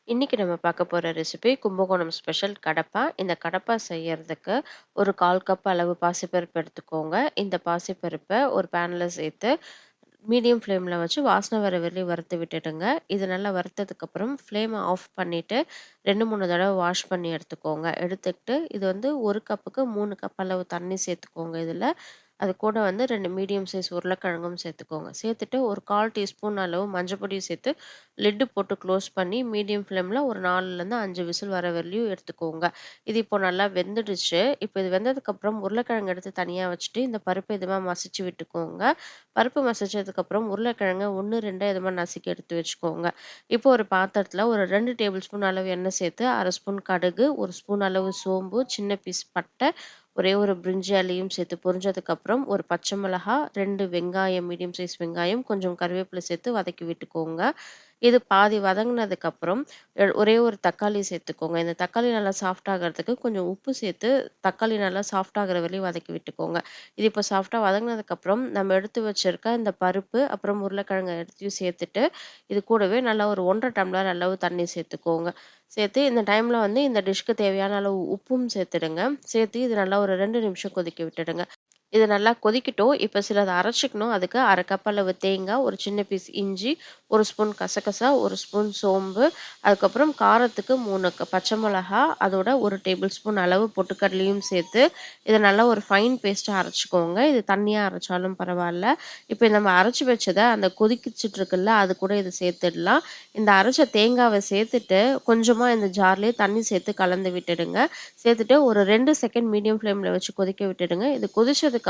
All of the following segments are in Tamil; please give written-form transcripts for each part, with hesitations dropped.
இன்னைக்கு நம்ம பார்க்க போற ரெசிபி கும்பகோணம் ஸ்பெஷல் கடப்பா. இந்த கடப்பா செய்யறதுக்கு ஒரு 1/4 கப் அளவு பாசிப்பருப்பு எடுத்துக்கோங்க. இந்த பாசிப்பருப்பை ஒரு பேன்ல சேர்த்து மீடியம் ஃப்ளேம்ல வச்சு வாசனை வர வரையும் வறுத்து விட்டுடுங்க. இது நல்லா வறுத்ததுக்கு அப்புறம் ஃப்ளேமை ஆஃப் பண்ணிட்டு 2 3 தடவை வாஷ் பண்ணி எடுத்துக்கோங்க. எடுத்துக்கிட்டு இது வந்து 1 கப்புக்கு 3 கப் அளவு தண்ணி சேர்த்துக்கோங்க. இதில் அது கூட வந்து 2 மீடியம் சைஸ் உருளைக்கிழங்கும் சேர்த்துக்கோங்க. சேர்த்துட்டு ஒரு 1/4 டீஸ்பூன் அளவு மஞ்சள் பொடியும் சேர்த்து லிட்டு போட்டு க்ளோஸ் பண்ணி மீடியம் ஃப்ளேமில் ஒரு 4லேருந்து 5 விசில் வர வரலையும் எடுத்துக்கோங்க. இது இப்போ நல்லா வெந்துடுச்சு. இப்போ இது வெந்ததுக்கப்புறம் உருளைக்கிழங்கு எடுத்து தனியாக வச்சுட்டு இந்த பருப்பை இதுமா மசிச்சு விட்டுக்கோங்க. பருப்பு மசிச்சதுக்கப்புறம் உருளைக்கிழங்கு 1 2 இது மாதிரி நசுக்கி எடுத்து வச்சுக்கோங்க. இப்போ ஒரு பாத்திரத்தில் ஒரு 2 டேபிள் ஸ்பூன் அளவு எண்ணெய் சேர்த்து 1/2 ஸ்பூன் கடுகு, 1 ஸ்பூன் அளவு சோம்பு, சின்ன பீஸ் பட்டை, ஒரே ஒரு பிரிஞ்சி இலையும் சேர்த்து பொரிஞ்சதுக்கப்புறம் ஒரு பச்சை மிளகாய், 2 வெங்காயம், மீடியம் சைஸ் வெங்காயம், கொஞ்சம் கருவேப்பிலை சேர்த்து வதக்கி விட்டுக்கோங்க. இது பாதி வதங்கினதுக்கப்புறம் ஒரே ஒரு தக்காளி சேர்த்துக்கோங்க. இந்த தக்காளி நல்லா சாஃப்ட் ஆகுறதுக்கு கொஞ்சம் உப்பு சேர்த்து தக்காளி நல்லா சாஃப்ட் ஆகுற வரையும் வதக்கி விட்டுக்கோங்க. இது இப்போ சாஃப்ட்டா வதங்கினதுக்கப்புறம் நம்ம எடுத்து வச்சிருக்க இந்த பருப்பு, அப்புறம் உருளைக்கிழங்கு எடுத்தையும் சேர்த்துட்டு, இது கூடவே நல்லா ஒரு 1 1/2 டம்ளர் அளவு தண்ணி சேர்த்துக்கோங்க. சேர்த்து இந்த டைம்ல வந்து இந்த டிஷ்க்கு தேவையான அளவு உப்பும் சேர்த்துடுங்க. சேர்த்து இது நல்லா ஒரு 2 நிமிஷம் கொதிக்க விட்டுடுங்க. இது நல்லா கொதிக்கட்டும். இப்ப சிலத அரைச்சுக்கணும். அதுக்கு 1/2 கப் அளவு தேங்காய், ஒரு சின்ன பீஸ் இஞ்சி, 1 ஸ்பூன் கசகசா, 1 ஸ்பூன் சோம்பு, அதுக்கப்புறம் காரத்துக்கு 3 பச்சை மிளகா, அதோட 1 டேபிள் ஸ்பூன் அளவு பொட்டுக்கடலையும் சேர்த்து, இத நல்லா ஒரு ஃபைன் பேஸ்ட்டா அரைச்சுக்கோங்க. இது தண்ணியா அரைச்சாலும் பரவால்ல. இப்ப நம்ம அரைச்சு வச்சத அந்த கொதிச்சிட்டு இருக்குல்ல, அது கூட இத சேர்த்துடலாம். இந்த அரைச்ச தேங்காவ சேர்த்துட்டு, கொஞ்சமா இந்த ஜார்லயே தண்ணி சேர்த்து கலந்து விட்டுடுங்க. சேர்த்துட்டு ஒரு 2 செகண்ட் மீடியம் ஃப்ளேம்ல வச்சு கொதிக்க விட்டுடுங்க. இது கொதிச்சதுக்கப்புறம்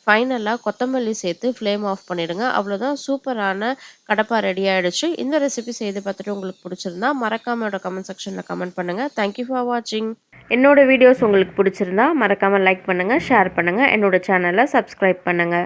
ஃபைனலா கொத்தமல்லி சேர்த்து ஃப்ளேம் ஆஃப் பண்ணிடுங்க. அவ்வளோதான், சூப்பரான கடப்பா ரெடி ஆயிடுச்சு. இந்த ரெசிபி செய்து பார்த்துட்டு உங்களுக்கு பிடிச்சிருந்தா மறக்காம என்னோட கமெண்ட் செக்ஷன்ல கமெண்ட் பண்ணுங்க. தேங்க் யூ ஃபார் வாட்சிங். என்னோட வீடியோஸ் உங்களுக்கு பிடிச்சிருந்தா மறக்காம லைக் பண்ணுங்க, ஷேர் பண்ணுங்க, என்னோட சேனலை சப்ஸ்கிரைப் பண்ணுங்க.